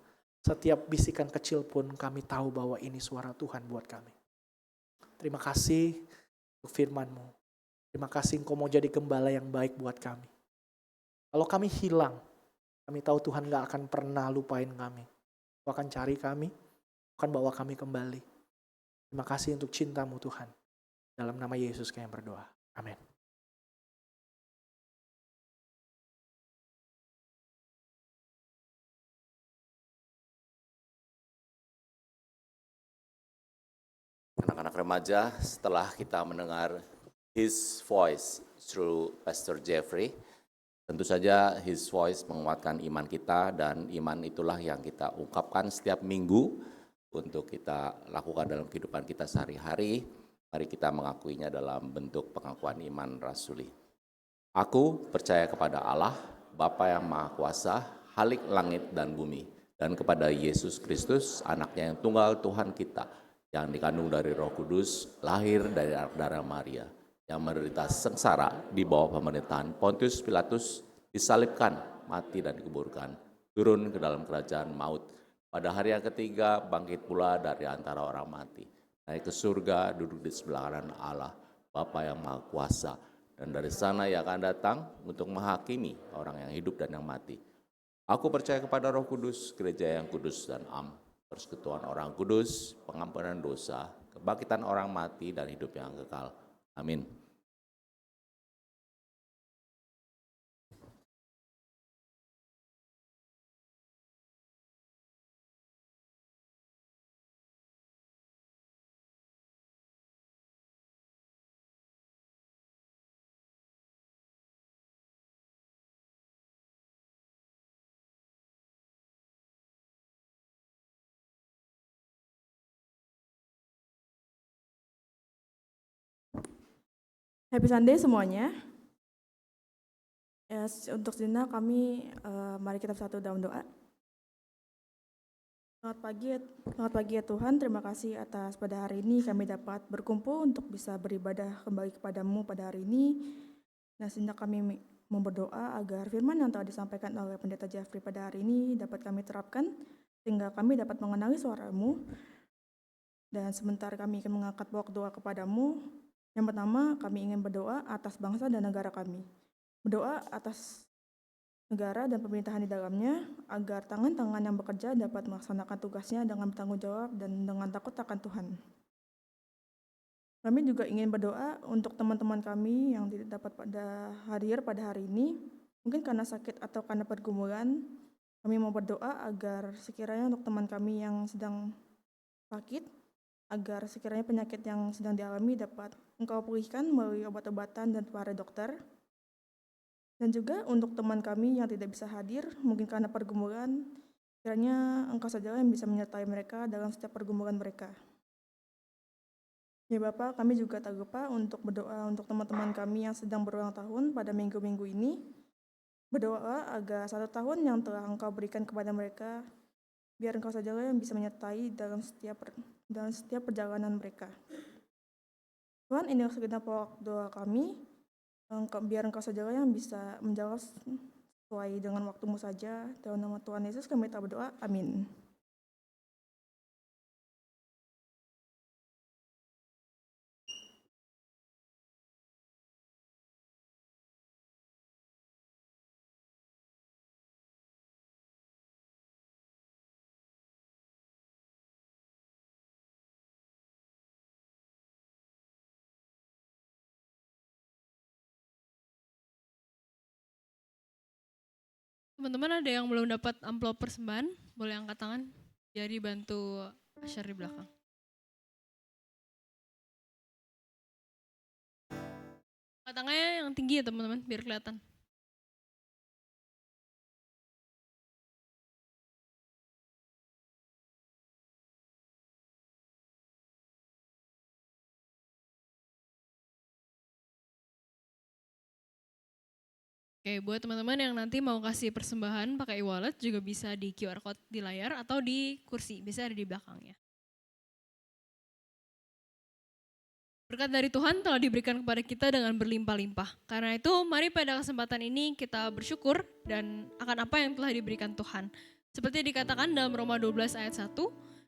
Setiap bisikan kecil pun kami tahu bahwa ini suara Tuhan buat kami. Terima kasih untuk firman-Mu. Terima kasih Engkau mau jadi gembala yang baik buat kami. Kalau kami hilang, kami tahu Tuhan gak akan pernah lupain kami. Engkau akan cari kami, akan bawa kami kembali. Terima kasih untuk cinta-Mu Tuhan. Dalam nama Yesus kami berdoa. Amin. Anak-anak remaja, setelah kita mendengar His Voice through Pastor Jeffrey, tentu saja His Voice menguatkan iman kita dan iman itulah yang kita ungkapkan setiap minggu untuk kita lakukan dalam kehidupan kita sehari-hari. Mari kita mengakuinya dalam bentuk pengakuan iman rasuli. Aku percaya kepada Allah, Bapa yang Maha Kuasa, Khalik langit dan bumi, dan kepada Yesus Kristus, anaknya yang tunggal Tuhan kita, yang dikandung dari Roh Kudus, lahir dari darah Maria, yang menderita sengsara di bawah pemerintahan Pontius Pilatus, disalibkan, mati dan dikuburkan, turun ke dalam kerajaan maut. Pada hari yang ketiga bangkit pula dari antara orang mati, naik ke surga, duduk di sebelah kanan Allah, Bapa yang Maha Kuasa, dan dari sana ia akan datang untuk menghakimi orang yang hidup dan yang mati. Aku percaya kepada Roh Kudus, gereja yang kudus dan am, persekutuan orang kudus, pengampunan dosa, kebangkitan orang mati dan hidup yang kekal. Amin. Happy Sunday semuanya. Ya, untuk sejenak kami, mari kita bersatu dalam doa. Selamat pagi ya Tuhan, terima kasih atas pada hari ini kami dapat berkumpul untuk bisa beribadah kembali kepadamu pada hari ini. Dan sejenak kami mau berdoa agar firman yang telah disampaikan oleh Pendeta Jeffrey pada hari ini dapat kami terapkan, sehingga kami dapat mengenali suara-Mu. Dan sebentar kami akan mengangkat pokok doa kepadamu. Yang pertama, kami ingin berdoa atas bangsa dan negara kami. Berdoa atas negara dan pemerintahan di dalamnya, agar tangan-tangan yang bekerja dapat melaksanakan tugasnya dengan bertanggung jawab dan dengan takut akan Tuhan. Kami juga ingin berdoa untuk teman-teman kami yang tidak dapat hadir pada hari ini, mungkin karena sakit atau karena pergumulan. Kami mau berdoa agar sekiranya untuk teman kami yang sedang sakit, agar sekiranya penyakit yang sedang dialami dapat Engkau pulihkan melalui obat-obatan dan para dokter. Dan juga untuk teman kami yang tidak bisa hadir, mungkin karena pergumulan, kiranya Engkau sajalah yang bisa menyertai mereka dalam setiap pergumulan mereka. Ya Bapak, kami juga tak lupa untuk berdoa untuk teman-teman kami yang sedang berulang tahun pada minggu-minggu ini. Berdoa agar 1 tahun yang telah Engkau berikan kepada mereka, biar Engkau sajalah yang bisa menyertai dalam setiap perjalanan mereka. Tuhan, inilah segenap pokok doa kami. Biar Engkau sajalah yang bisa menjawab sesuai dengan waktu-Mu saja. Dalam nama Tuhan Yesus kami tak berdoa. Amin. Teman-teman ada yang belum dapat amplop persembahan, boleh angkat tangan. Jadi bantu Asyar di belakang. Angkat tangannya yang tinggi ya teman-teman, biar kelihatan. Oke, buat teman-teman yang nanti mau kasih persembahan pakai e-wallet juga bisa di QR code di layar atau di kursi, bisa ada di belakangnya. Berkat dari Tuhan telah diberikan kepada kita dengan berlimpah-limpah. Karena itu mari pada kesempatan ini kita bersyukur dan akan apa yang telah diberikan Tuhan. Seperti dikatakan dalam Roma 12 ayat 1,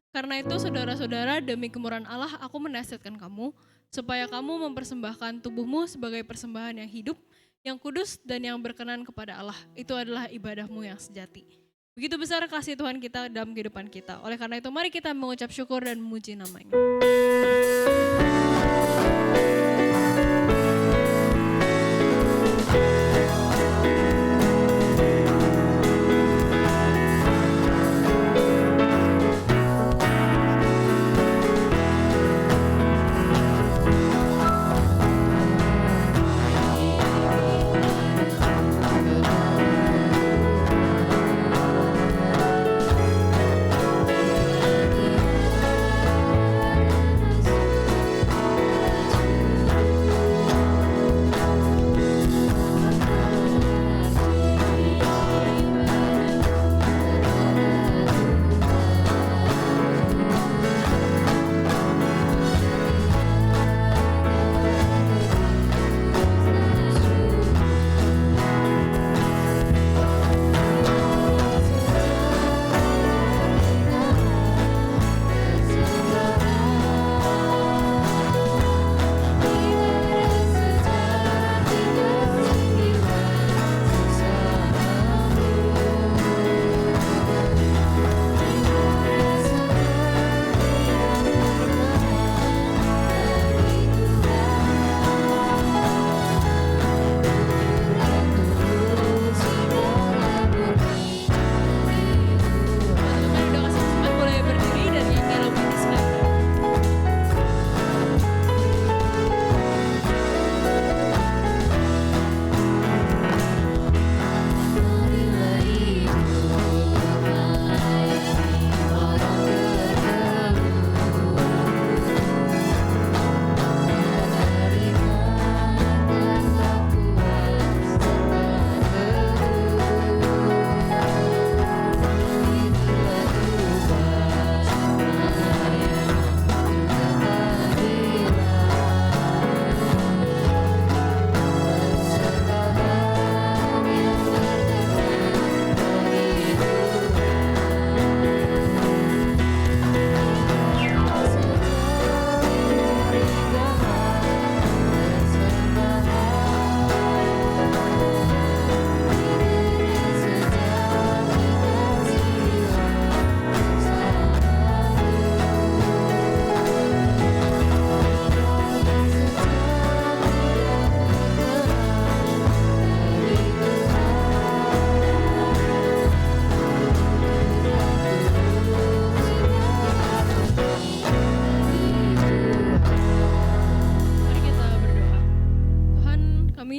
karena itu saudara-saudara demi kemurahan Allah aku menasihatkan kamu, supaya kamu mempersembahkan tubuhmu sebagai persembahan yang hidup, yang kudus dan yang berkenan kepada Allah. Itu adalah ibadahmu yang sejati. Begitu besar kasih Tuhan kita dalam kehidupan kita. Oleh karena itu mari kita mengucap syukur dan memuji nama-Nya.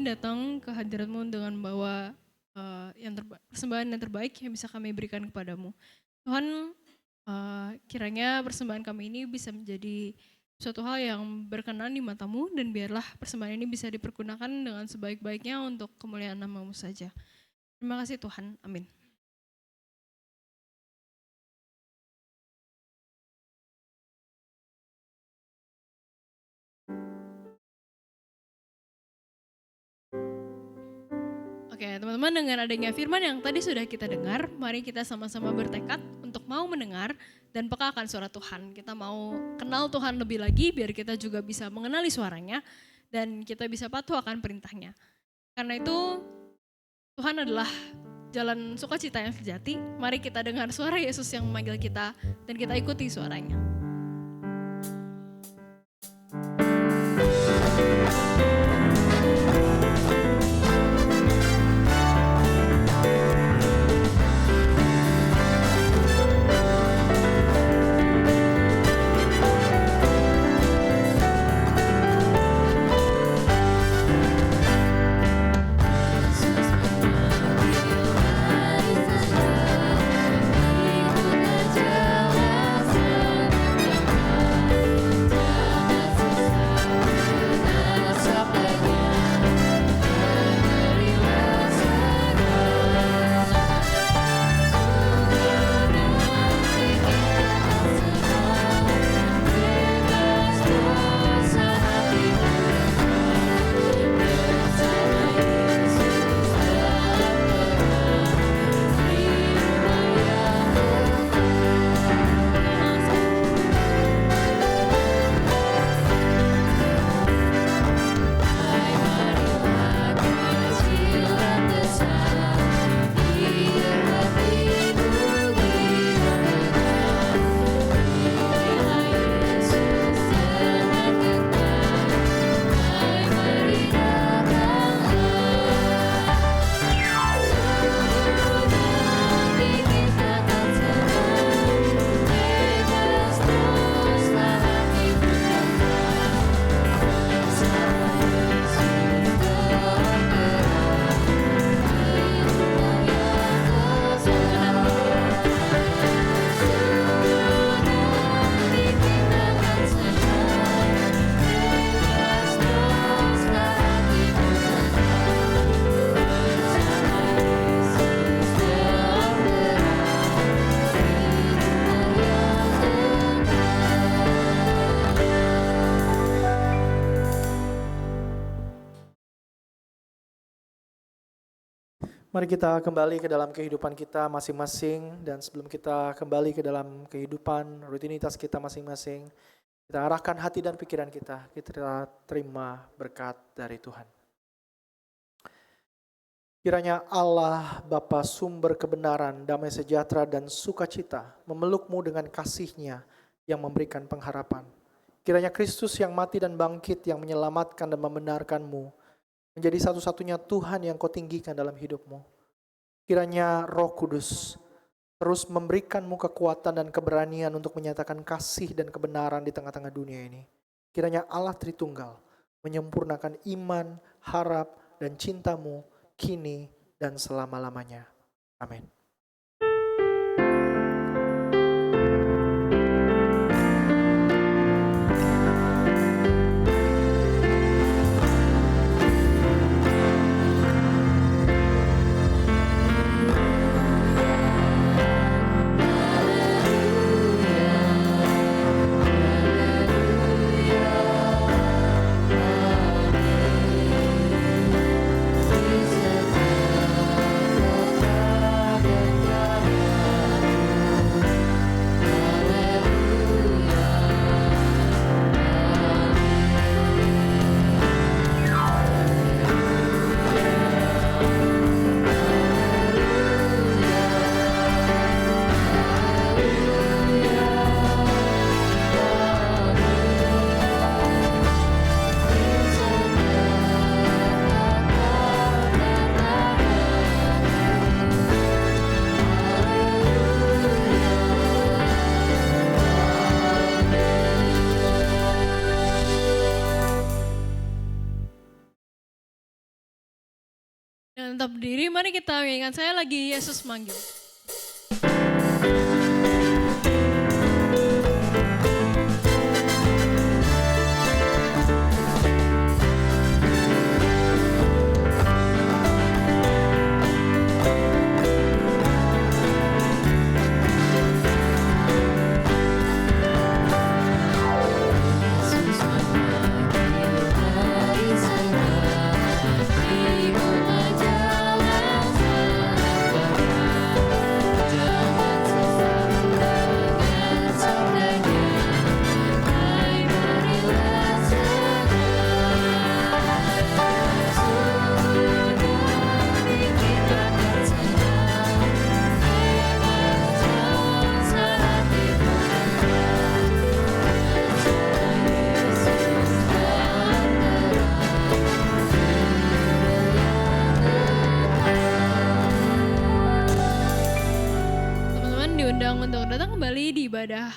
datang ke hadirat-Mu dengan membawa persembahan yang terbaik yang bisa kami berikan kepadamu. Tuhan, kiranya persembahan kami ini bisa menjadi suatu hal yang berkenan di mata-Mu, dan biarlah persembahan ini bisa dipergunakan dengan sebaik-baiknya untuk kemuliaan nama-Mu saja. Terima kasih Tuhan, amin. Oke, teman-teman, dengan adanya firman yang tadi sudah kita dengar, mari kita sama-sama bertekad untuk mau mendengar dan peka akan suara Tuhan. Kita mau kenal Tuhan lebih lagi biar kita juga bisa mengenali suaranya dan kita bisa patuh akan perintahnya. Karena itu Tuhan adalah jalan sukacita yang sejati. Mari kita dengar suara Yesus yang memanggil kita dan kita ikuti suaranya. Mari kita kembali ke dalam kehidupan kita masing-masing, dan sebelum kita kembali ke dalam kehidupan rutinitas kita masing-masing, kita arahkan hati dan pikiran kita terima berkat dari Tuhan. Kiranya Allah Bapa sumber kebenaran, damai sejahtera dan sukacita memelukmu dengan kasih-Nya yang memberikan pengharapan. Kiranya Kristus yang mati dan bangkit yang menyelamatkan dan membenarkanmu menjadi satu-satunya Tuhan yang kau tinggikan dalam hidupmu. Kiranya Roh Kudus terus memberikanmu kekuatan dan keberanian untuk menyatakan kasih dan kebenaran di tengah-tengah dunia ini. Kiranya Allah Tritunggal menyempurnakan iman, harap, dan cintamu kini dan selama-lamanya. Amin. Dan tetap berdiri, mari kita mengingat saya lagi Yesus manggil. Yesus memanggil dari sana, ikutlah jalan terang, jangan sesat dengan sabdanya, hai marilah segera. Sudah dikitakan senang, firman Tuhan saat dibuka. Teman-teman diundang untuk datang kembali di ibadah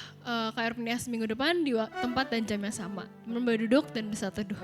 KR Penias minggu depan di tempat dan jam yang sama. Teman-teman boleh duduk dan bisa teduh.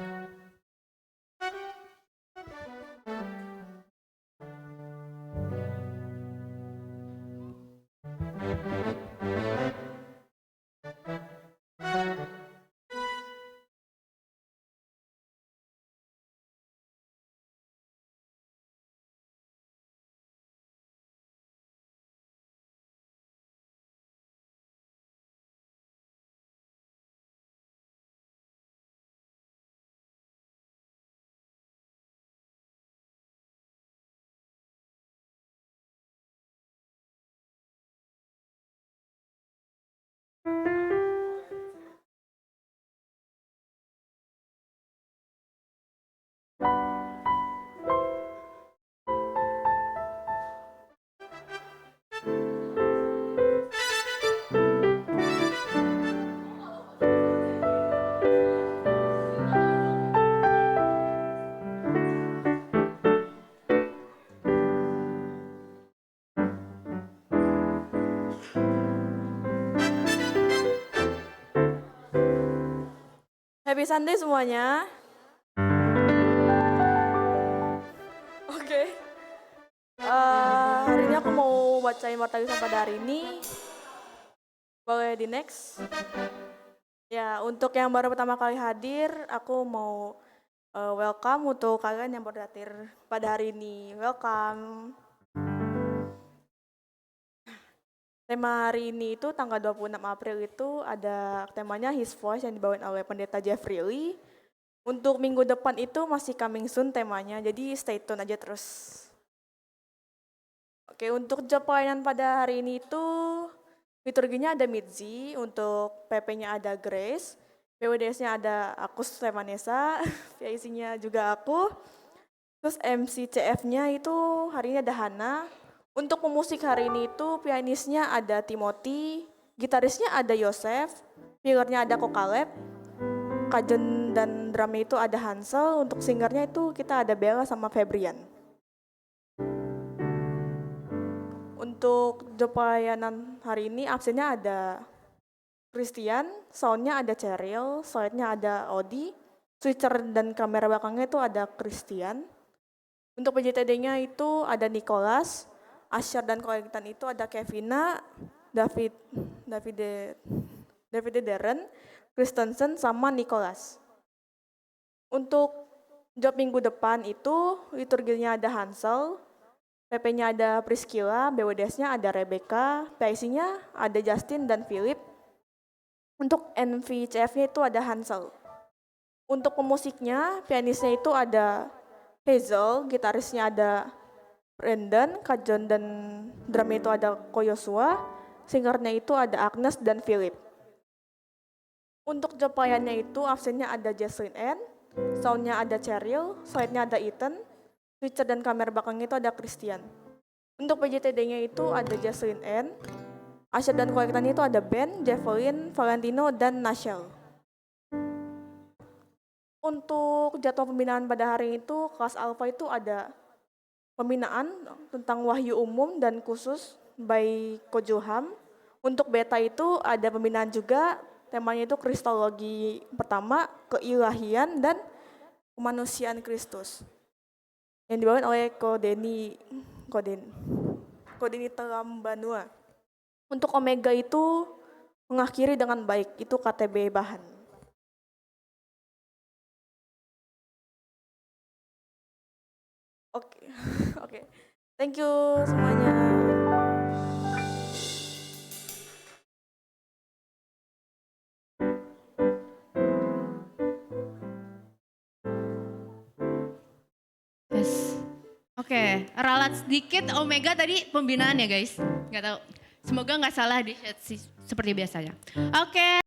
Happy Sunday semuanya. Oke. Hari ini aku mau bacain Warta Tulisan pada hari ini. Boleh di next. Ya, untuk yang baru pertama kali hadir, aku mau welcome untuk kalian yang baru hadir pada hari ini. Welcome. Tema hari ini itu tanggal 26 April itu ada temanya His Voice yang dibawain oleh Pendeta Jeffrey Lee. Untuk minggu depan itu masih coming soon temanya, jadi stay tune aja terus. Oke, untuk job pelayanan pada hari ini itu liturginya ada Midzi, untuk PP-nya ada Grace, PWDS-nya ada aku Stefanesa, PIC-nya juga aku. Terus MC CF-nya itu hari ini ada Hana. Untuk pemusik hari ini itu pianisnya ada Timothy, gitarisnya ada Yosef, pillernya ada Kokaleb, kajen dan drumnya itu ada Hansel, untuk singernya itu kita ada Bella sama Febrian. Untuk job pelayanan hari ini absennya ada Christian, soundnya ada Cheryl, slide-nya ada Odi, switcher dan kamera belakangnya itu ada Christian. Untuk PJTD-nya itu ada Nicholas, Asher dan kolektan itu ada Kevina, David Darren, Kristensen sama Nicholas. Untuk job minggu depan itu liturginya ada Hansel, PP-nya ada Priscilla, BWDS-nya ada Rebecca, PIC-nya ada Justin dan Philip. Untuk NVCF-nya itu ada Hansel. Untuk pemusiknya, pianisnya itu ada Hazel, gitarisnya ada Brandon, kajon dan drumnya itu ada Koyosua, singernya itu ada Agnes dan Philip. Untuk job pelayannya itu absennya ada Jesslyn Ann, soundnya ada Cheryl, slide-nya ada Ethan, switcher dan kamera belakangnya itu ada Christian. Untuk PJTD-nya itu ada Jesslyn Ann, Asher dan kolektannya itu ada Ben, Javelin, Valentino, dan Nashel. Untuk jadwal pembinaan pada hari itu, kelas Alpha itu ada pembinaan tentang wahyu umum dan khusus by Kojoham. Untuk beta itu ada pembinaan juga, temanya itu kristologi pertama, keilahian, dan kemanusiaan Kristus. yang dibawakan oleh Kodeni Terambanua. Untuk Omega itu mengakhiri dengan baik, itu KTB Bahan. Oke, oke. Thank you semuanya. Yes. Oke, ralat sedikit Omega tadi pembinaan ya guys. Nggak tahu. Semoga nggak salah di chat sih seperti biasanya. Oke.